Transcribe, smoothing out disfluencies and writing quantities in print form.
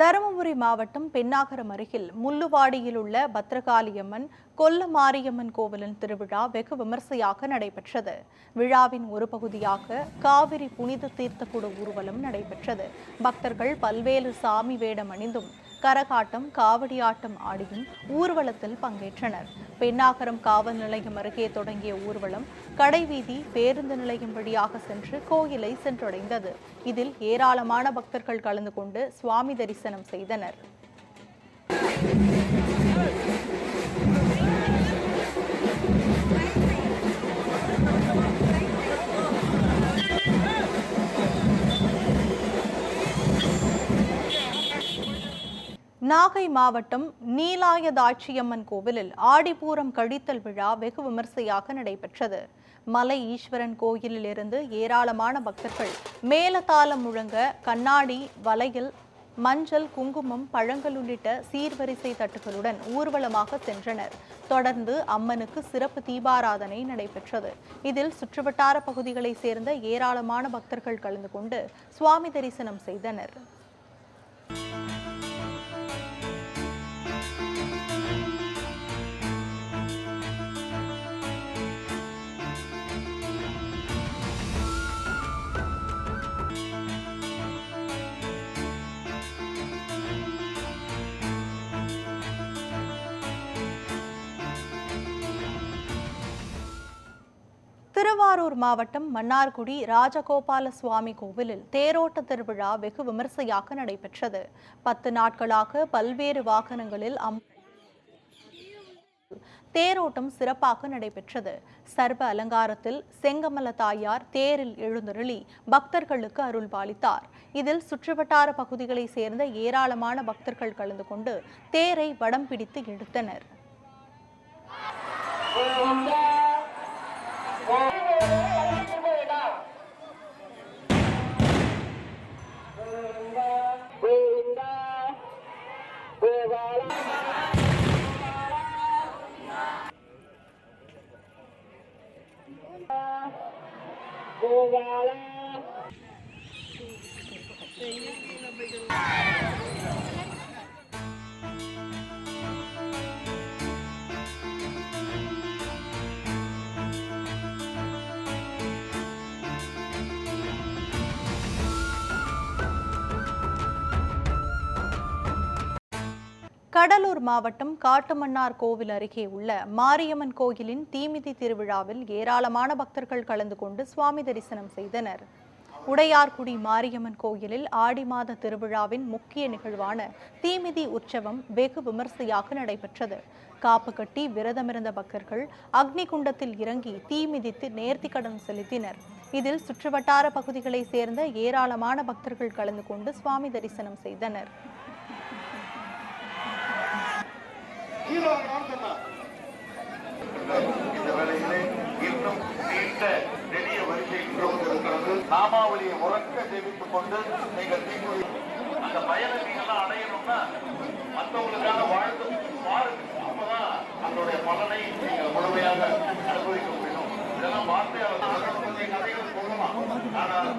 தருமபுரி மாவட்டம் பென்னாகரம் அருகில் முள்ளுவாடியில் உள்ள பத்ரகாளியம்மன் கொல்ல மாரியம்மன் கோவிலின் திருவிழா வெகு விமர்சையாக நடைபெற்றது. விழாவின் ஒரு பகுதியாக காவிரி புனித தீர்த்தக்குட ஊர்வலம் நடைபெற்றது. பக்தர்கள் பல்வேறு சாமி வேடம் அணிந்தும் கரகாட்டம், காவடியாட்டம் ஆடியும் ஊர்வலத்தில் பங்கேற்றனர். பென்னாகரம் காவல் நிலையம் அருகே தொடங்கிய ஊர்வலம் கடைவீதி, பேருந்து நிலையம் வழியாக சென்று கோயிலை சென்றடைந்தது. இதில் ஏராளமான பக்தர்கள் கலந்து கொண்டு சுவாமி தரிசனம் செய்தனர். நாகை மாவட்டம் நீலாயதாட்சியம்மன் கோவிலில் ஆடிப்பூரம் கழித்தல் விழா வெகு விமர்சையாக நடைபெற்றது. மலை ஈஸ்வரன் கோயிலில் இருந்து ஏராளமான பக்தர்கள் மேலதாளம் முழங்க கண்ணாடி, வளையல், மஞ்சள், குங்குமம், பழங்கள் உள்ளிட்ட சீர்வரிசை தட்டுகளுடன் ஊர்வலமாக சென்றனர். தொடர்ந்து அம்மனுக்கு சிறப்பு தீபாராதனை நடைபெற்றது. இதில் சுற்றுவட்டார பகுதிகளைச் சேர்ந்த ஏராளமான பக்தர்கள் கலந்து கொண்டு சுவாமி தரிசனம் செய்தனர். திருவாரூர் மாவட்டம் மன்னார்குடி ராஜகோபால சுவாமி கோவிலில் தேரோட்ட திருவிழா வெகு விமர்சையாக நடைபெற்றது. 10 நாட்களாக பல்வேறு வாகனங்களில் தேரோட்டம் சிறப்பாக நடைபெற்றது. சர்வ அலங்காரத்தில் செங்கமல தாயார் தேரில் எழுந்தருளி பக்தர்களுக்கு அருள் பாலித்தார். இதில் சுற்றுவட்டார பகுதிகளைச் சேர்ந்த ஏராளமான பக்தர்கள் கலந்து கொண்டு தேரை வடம் பிடித்து இழுத்தனர். கடலூர் மாவட்டம் காட்டுமன்னார் கோவில் அருகே உள்ள மாரியம்மன் கோயிலின் தீமிதி திருவிழாவில் ஏராளமான பக்தர்கள் கலந்து கொண்டு சுவாமி தரிசனம் செய்தனர். உடையார்குடி மாரியம்மன் கோயிலில் ஆடி மாத திருவிழாவின் முக்கிய நிகழ்வான தீமிதி உற்சவம் வெகு விமர்சையாக நடைபெற்றது. காப்பு கட்டி விரதமிருந்த பக்தர்கள் அக்னி குண்டத்தில் இறங்கி தீ மிதித்து நேர்த்திக்கடன் செலுத்தினர். இதில் சுற்றுவட்டார பகுதிகளைச் சேர்ந்த ஏராளமான பக்தர்கள் கலந்து கொண்டு சுவாமி தரிசனம் செய்தனர். நாமாவளியை உறக்க தெரிவித்துக் கொண்டு நீங்கள் அந்த பயனை நீங்கள்லாம் அடையணும்னா மற்றவங்களுக்காக வாழ்ந்து பாருங்க. அப்பதான் அதனுடைய பலனை நீங்கள் முழுமையாக அனுபவிக்க முடியும். இதெல்லாம் வார்த்தையாளர் கதைகள் சொல்லலாம். ஆனால்